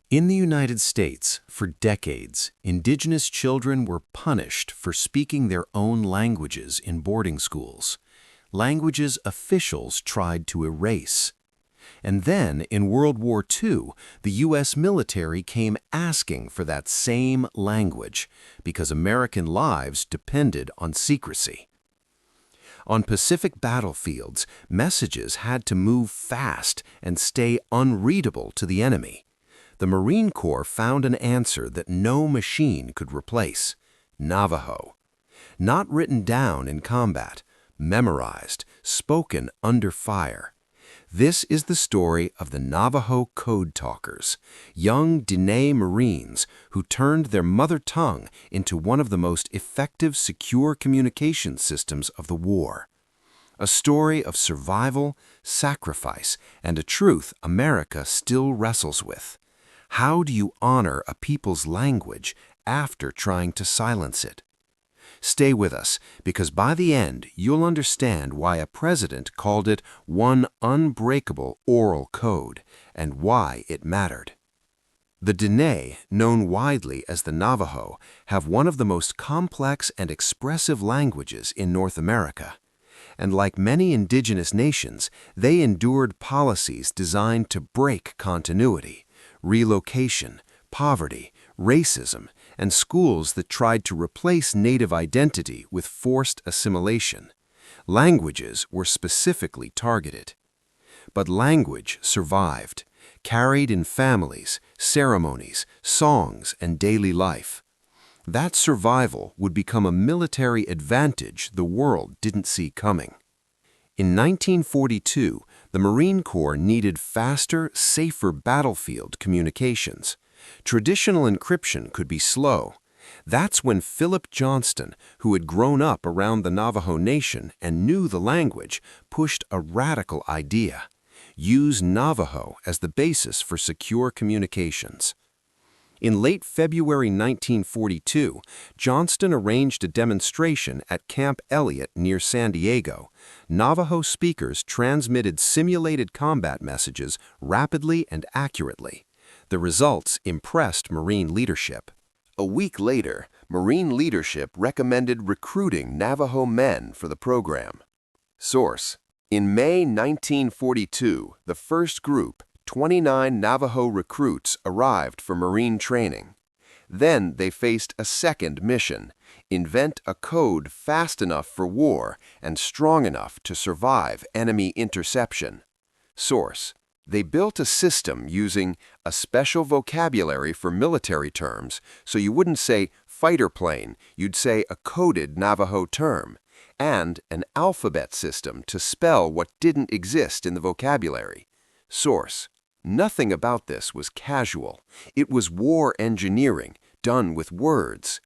In the United States, for decades, Indigenous children were punished for speaking their own languages in boarding schools, languages officials tried to erase. And then, in World War II, the U.S. military came asking for that same language because American lives depended on secrecy. On Pacific battlefields, messages had to move fast and stay unreadable to the enemy. The Marine Corps found an answer that no machine could replace: Navajo. Not written down in combat, memorized, spoken under fire. This is the story of the Navajo Code Talkers, young Diné Marines who turned their mother tongue into one of the most effective secure communication systems of the war. A story of survival, sacrifice, and a truth America still wrestles with. How do you honor a people's language after trying to silence it? Stay with us, because by the end, you'll understand why a president called it one unbreakable oral code and why it mattered. The Diné, known widely as the Navajo, have one of the most complex and expressive languages in North America. And like many indigenous nations, they endured policies designed to break continuity: relocation, poverty, racism, and schools that tried to replace native identity with forced assimilation. Languages were specifically targeted. But language survived, carried in families, ceremonies, songs, and daily life. That survival would become a military advantage the world didn't see coming. In 1942, the Marine Corps needed faster, safer battlefield communications. Traditional encryption could be slow. That's when Philip Johnston, who had grown up around the Navajo Nation and knew the language, pushed a radical idea: use Navajo as the basis for secure communications. In late February 1942, Johnston arranged a demonstration at Camp Elliott near San Diego. Navajo speakers transmitted simulated combat messages rapidly and accurately. The results impressed Marine leadership. A week later, Marine leadership recommended recruiting Navajo men for the program. Source: in May 1942, the first group, 29 Navajo recruits, arrived for Marine training. Then they faced a second mission: invent a code fast enough for war and strong enough to survive enemy interception. Source: they built a system using a special vocabulary for military terms, so you wouldn't say fighter plane, you'd say a coded Navajo term, and an alphabet system to spell what didn't exist in the vocabulary. Source: nothing about this was casual. It was war engineering, done with words.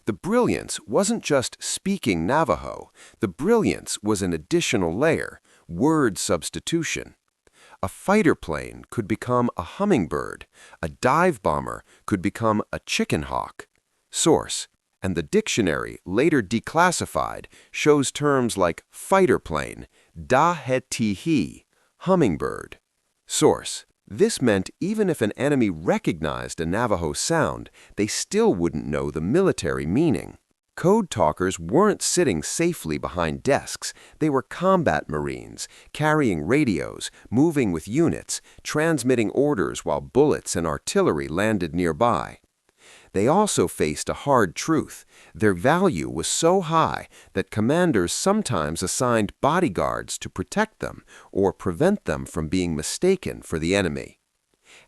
The brilliance wasn't just speaking Navajo. The brilliance was an additional layer: word substitution. A fighter plane could become a hummingbird. A dive bomber could become a chicken hawk. Source: and the dictionary, later declassified, shows terms like fighter plane, da-he-ti-hi, hummingbird. Source: this meant even if an enemy recognized a Navajo sound, they still wouldn't know the military meaning. Code talkers weren't sitting safely behind desks. They were combat Marines, carrying radios, moving with units, transmitting orders while bullets and artillery landed nearby. They also faced a hard truth: their value was so high that commanders sometimes assigned bodyguards to protect them or prevent them from being mistaken for the enemy.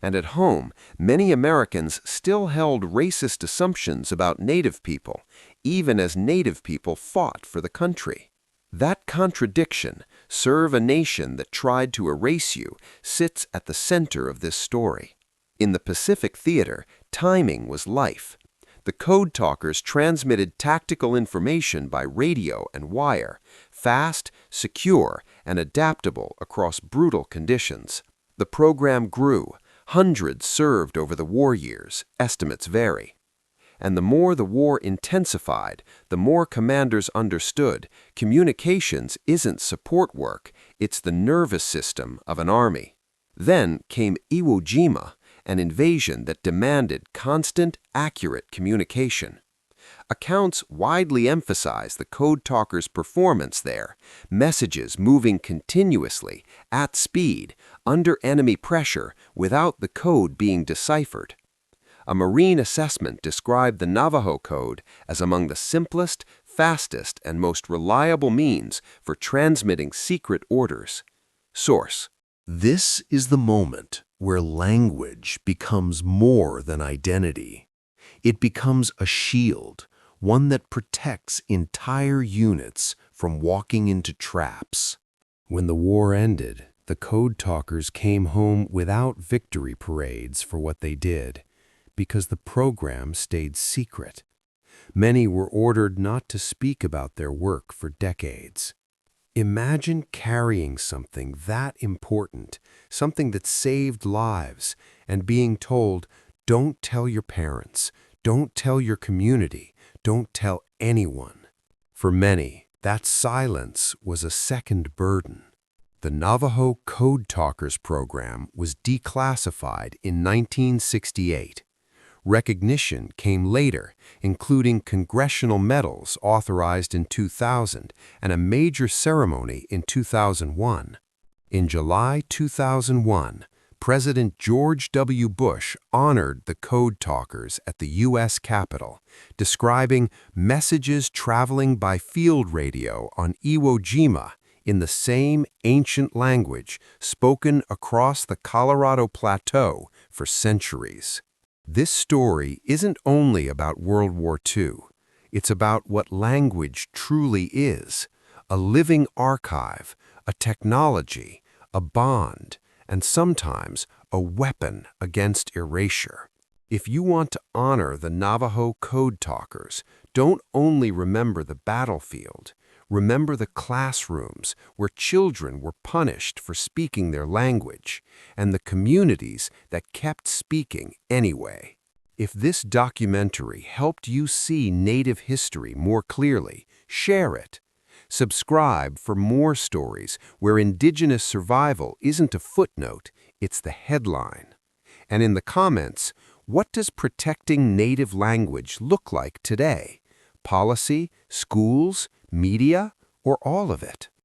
And at home, many Americans still held racist assumptions about Native people, even as Native people fought for the country. That contradiction, serve a nation that tried to erase you, sits at the center of this story. In the Pacific Theater, timing was life. The Code Talkers transmitted tactical information by radio and wire, fast, secure, and adaptable across brutal conditions. The program grew. Hundreds served over the war years, estimates vary. And the more the war intensified, the more commanders understood communications isn't support work, it's the nervous system of an army. Then came Iwo Jima, an invasion that demanded constant, accurate communication. Accounts widely emphasize the Code Talkers' performance there, messages moving continuously, at speed, under enemy pressure, without the code being deciphered. A Marine assessment described the Navajo Code as among the simplest, fastest, and most reliable means for transmitting secret orders. Source: This is the moment where language becomes more than identity. It becomes a shield, one that protects entire units from walking into traps. When the war ended, the Code Talkers came home without victory parades for what they did, because the program stayed secret. Many were ordered not to speak about their work for decades. Imagine carrying something that important, something that saved lives, and being told, don't tell your parents, don't tell your community, don't tell anyone. For many, that silence was a second burden. The Navajo Code Talkers program was declassified in 1968. Recognition came later, including congressional medals authorized in 2000 and a major ceremony in 2001. In July 2001, President George W. Bush honored the Code Talkers at the U.S. Capitol, describing messages traveling by field radio on Iwo Jima in the same ancient language spoken across the Colorado Plateau for centuries. This story isn't only about World War II. It's about what language truly is: a living archive, a technology, a bond, and sometimes a weapon against erasure. If you want to honor the Navajo Code Talkers, don't only remember the battlefield. Remember the classrooms where children were punished for speaking their language, and the communities that kept speaking anyway. If this documentary helped you see Native history more clearly, share it. Subscribe for more stories where Indigenous survival isn't a footnote, it's the headline. And in the comments, what does protecting Native language look like today? Policy, schools, media, or all of it?